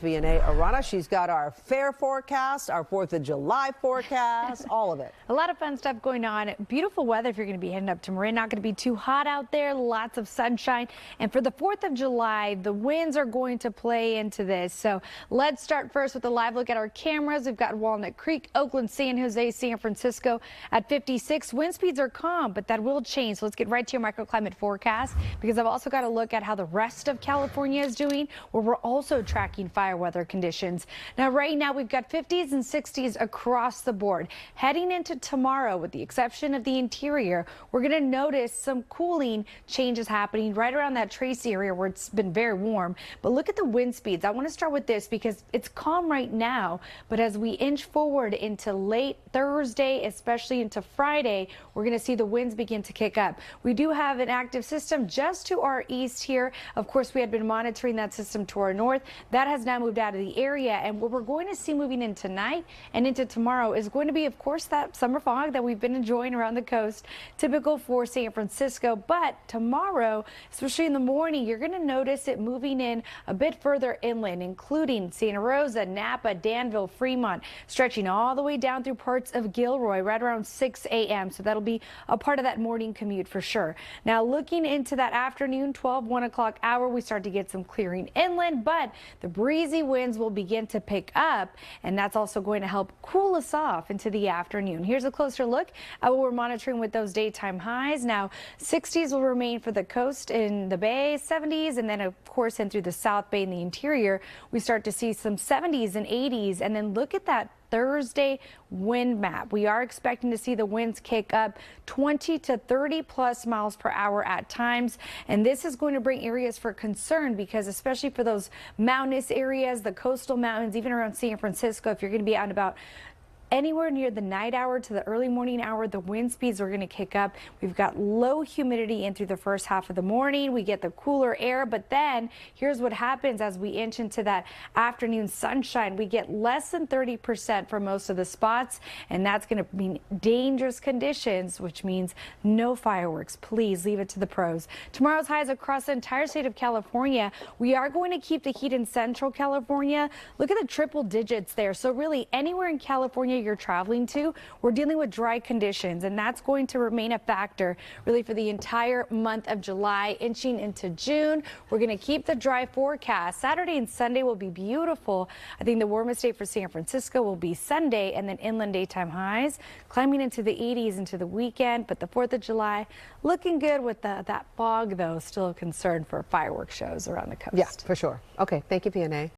Vianey Arana. She's got our fair forecast, our 4th of July forecast, all of it. A lot of fun stuff going on. Beautiful weather if you're going to be heading up to Marin. Not going to be too hot out there. Lots of sunshine. And for the 4th of July, the winds are going to play into this. So let's start first with a live look at our cameras. We've got Walnut Creek, Oakland, San Jose, San Francisco at 56. Wind speeds are calm, but that will change. So let's get right to your microclimate forecast, because I've also got to look at how the rest of California is doing, where we're also tracking fire weather conditions. Now, right now, we've got 50s and 60s across the board. Heading into tomorrow, with the exception of the interior, we're going to notice some cooling changes happening right around that Tracy area where it's been very warm. But look at the wind speeds. I want to start with this because it's calm right now, but as we inch forward into late Thursday, especially into Friday, we're going to see the winds begin to kick up. We do have an active system just to our east here. Of course, we had been monitoring that system to our north. That has now moved out of the area, and what we're going to see moving in tonight and into tomorrow is going to be, of course, that summer fog that we've been enjoying around the coast, typical for San Francisco. But tomorrow, especially in the morning, you're going to notice it moving in a bit further inland, including Santa Rosa, Napa, Danville, Fremont, stretching all the way down through parts of Gilroy right around 6 a.m. So that'll be a part of that morning commute for sure. Now, looking into that afternoon, 1 o'clock hour, we start to get some clearing inland, but the breezy winds will begin to pick up, and that's also going to help cool us off into the afternoon. Here's a closer look at what we're monitoring with those daytime highs. Now, 60s will remain for the coast in the Bay, 70s, and then, of course, in through the South Bay and the interior, we start to see some 70s and 80s, and then look at that Thursday wind map. We are expecting to see the winds kick up 20 to 30 plus miles per hour at times, and this is going to bring areas for concern, because especially for those mountainous areas, the coastal mountains, even around San Francisco, if you're going to be out and about anywhere near the night hour to the early morning hour, the wind speeds are going to kick up. We've got low humidity in through the first half of the morning. We get the cooler air, but then here's what happens as we inch into that afternoon sunshine. We get less than 30% for most of the spots, and that's going to mean dangerous conditions, which means no fireworks. Please leave it to the pros. Tomorrow's highs across the entire state of California. We are going to keep the heat in central California. Look at the triple digits there. So really anywhere in California you're traveling to, we're dealing with dry conditions, and that's going to remain a factor really for the entire month of July. Inching into June, we're going to keep the dry forecast. Saturday and Sunday will be beautiful. I think the warmest day for San Francisco will be Sunday, and then inland daytime highs climbing into the 80s into the weekend. But the 4th of July looking good with that fog, though, still a concern for fireworks shows around the coast. Yeah, for sure. Okay, thank you, Vianey.